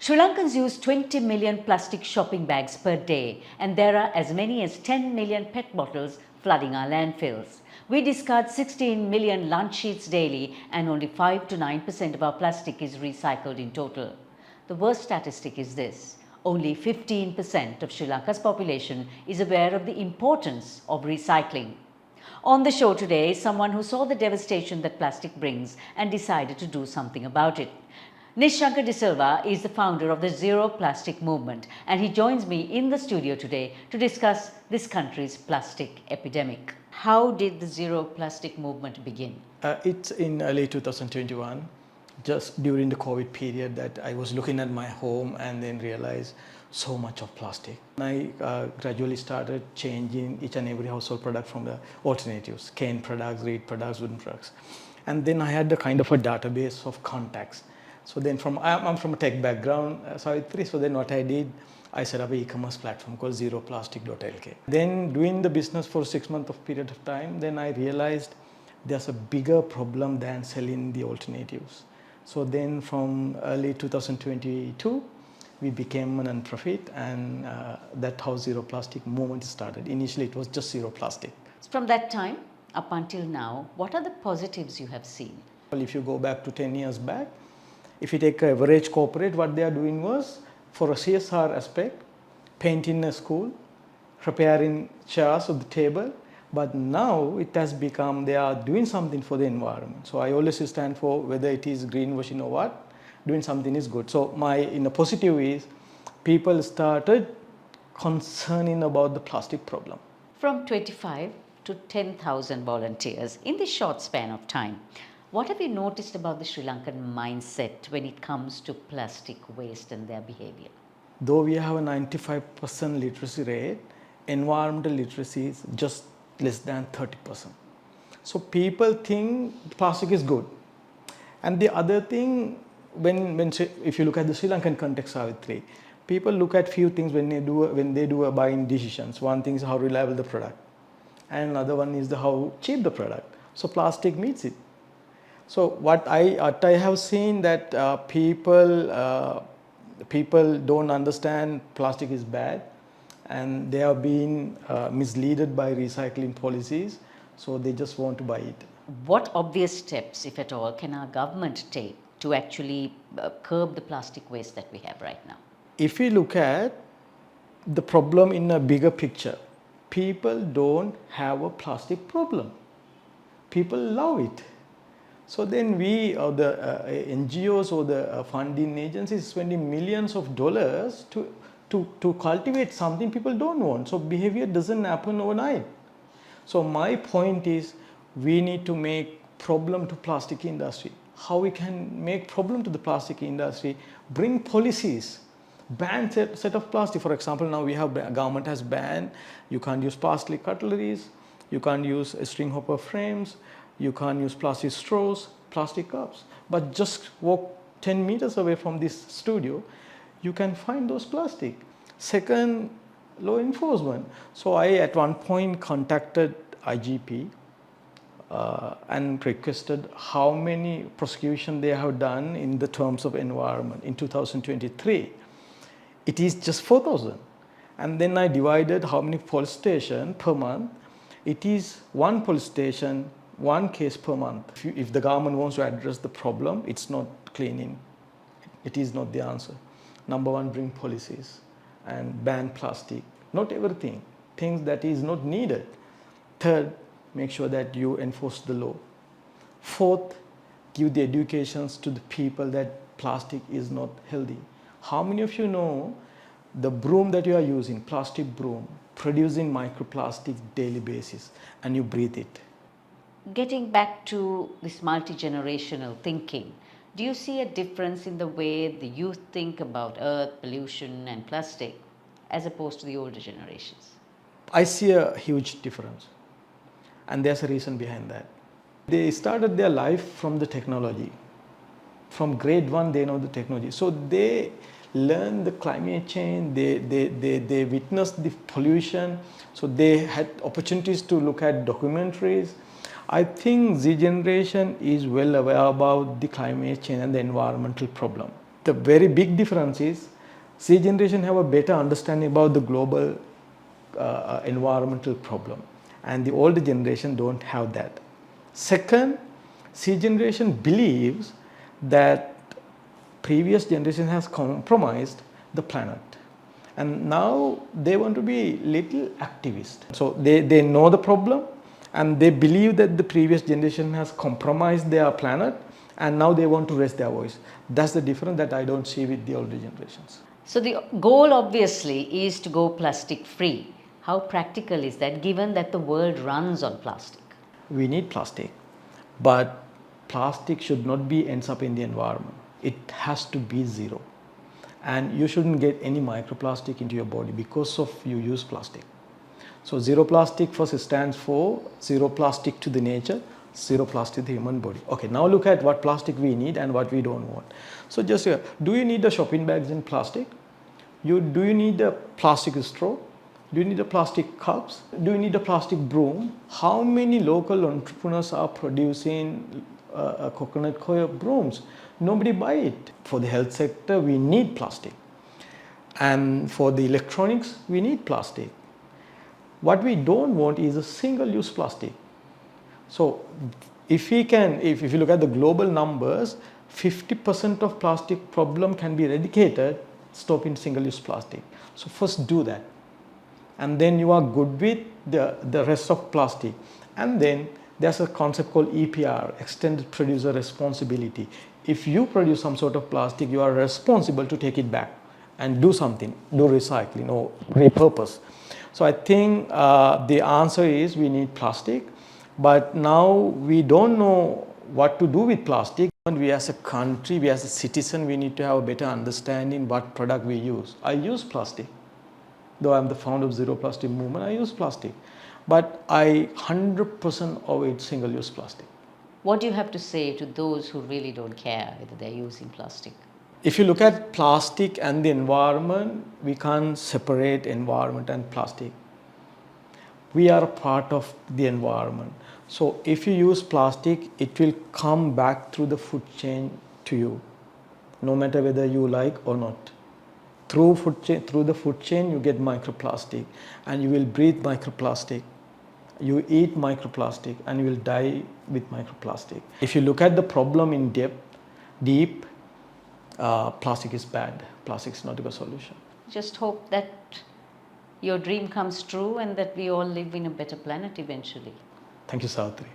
Sri Lankans use 20 million plastic shopping bags per day, and there are as many as 10 million PET bottles flooding our landfills. We discard 16 million lunch sheets daily, and only 5 to 9% of our plastic is recycled in total. The worst statistic is this: only 15% of Sri Lanka's population is aware of the importance of recycling. On the show today is someone who saw the devastation that plastic brings and decided to do something about it. Nishshanka de Silva is the founder of the ZeroPlastic Movement, and he joins me in the studio today to discuss this country's plastic epidemic. How did the ZeroPlastic Movement begin? It's in early 2021, just during the COVID period, that I was looking at my home and then realized so much of plastic. I gradually started changing each and every household product from the alternatives: cane products, reed products, wooden products. And then I had the kind of a database of contacts. So then I'm from a tech background, Savitri, so then what I did, I set up an e-commerce platform called ZeroPlastic.lk. Then doing the business for 6 months of period of time, then I realized there's a bigger problem than selling the alternatives. So then from early 2022, we became a non-profit, and that's how ZeroPlastic Movement started. Initially, it was just Zero Plastic. From that time up until now, what are the positives you have seen? Well, if you go back to 10 years back, if you take an average corporate, what they are doing was, for a CSR aspect, painting a school, repairing chairs of the table, but now it has become they are doing something for the environment. So I always stand for, whether it is greenwashing or what, doing something is good. So in a positive is, people started concerning about the plastic problem. From 25 to 10,000 volunteers in this short span of time, what have you noticed about the Sri Lankan mindset when it comes to plastic waste and their behavior? Though we have a 95% literacy rate, environmental literacy is just less than 30%. So people think plastic is good. And the other thing, if you look at the Sri Lankan context, Savitri, people look at few things when they do a buying decisions. One thing is how reliable the product, and another one is how cheap the product. So plastic meets it. So what I have seen that people don't understand plastic is bad, and they are being misled by recycling policies, so they just want to buy it. What obvious steps, if at all, can our government take to actually curb the plastic waste that we have right now? If we look at the problem in a bigger picture, people don't have a plastic problem. People love it. So then we, or the NGOs or the funding agencies, spending millions of dollars to cultivate something people don't want. So behavior doesn't happen overnight. So my point is, we need to make problem to plastic industry. How we can make problem to the plastic industry? Bring policies, ban set of plastic. For example, now we have government has banned, you can't use plastic cutleries, you can't use string hopper frames, you can't use plastic straws, plastic cups. But just walk 10 meters away from this studio, you can find those plastic. Second, law enforcement. So I at one point contacted IGP and requested how many prosecution they have done in the terms of environment in 2023. It is just 4,000. And then I divided how many police stations per month. It is one police station, one case per month. If the government wants to address the problem, it's not cleaning. It is not the answer. Number one, bring policies and ban plastic. Not everything, things that is not needed. Third, make sure that you enforce the law. Fourth, give the educations to the people that plastic is not healthy. How many of you know the broom that you are using, plastic broom, producing microplastic daily basis, and you breathe it? Getting back to this multi-generational thinking, do you see a difference in the way the youth think about earth, pollution and plastic as opposed to the older generations? I see a huge difference, and there's a reason behind that. They started their life from the technology. From grade 1 they know the technology. So they learn the climate change, they witnessed the pollution, so they had opportunities to look at documentaries. I think Z generation is well aware about the climate change and the environmental problem. the very big difference is C generation have a better understanding about the global environmental problem, and the older generation don't have that. Second, C generation believes that previous generation has compromised the planet, and now they want to be little activist. So they know the problem and they believe that the previous generation has compromised their planet, and now they want to raise their voice. That's the difference that I don't see with the older generations. So the goal obviously is to go plastic free. How practical is that given that the world runs on plastic? We need plastic, but plastic should not be ends up in the environment. It has to be zero, and you shouldn't get any microplastic into your body because of you use plastic. So zero plastic first stands for zero plastic to the nature, zero plastic to the human body. Okay, now look at what plastic we need and what we don't want. So just do you need the shopping bags in plastic? Do you need a plastic straw? Do you need a plastic cups? Do you need a plastic broom? How many local entrepreneurs are producing coconut coir brooms? Nobody buy it. For the health sector, we need plastic. And for the electronics, we need plastic. What we don't want is a single-use plastic. So if you look at the global numbers, 50% of plastic problem can be eradicated stopping single-use plastic. So first do that, and then you are good with the rest of plastic. And then there's a concept called EPR, extended producer responsibility. If you produce some sort of plastic, you are responsible to take it back and do something, do recycling or repurpose. So I think the answer is we need plastic, but now we don't know what to do with plastic. And we as a country, we as a citizen, we need to have a better understanding what product we use. I use plastic. Though I'm the founder of ZeroPlastic Movement, I use plastic. But I 100% avoid single-use plastic. What do you have to say to those who really don't care whether they're using plastic? If you look at plastic and the environment, we can't separate environment and plastic. We are a part of the environment. So if you use plastic, it will come back through the food chain to you, no matter whether you like or not. Through the food chain, you get microplastic, and you will breathe microplastic. You eat microplastic, and you will die with microplastic. If you look at the problem in deep, plastic is bad. Plastic is not a good solution. Just hope that your dream comes true and that we all live in a better planet eventually. Thank you, Savitri.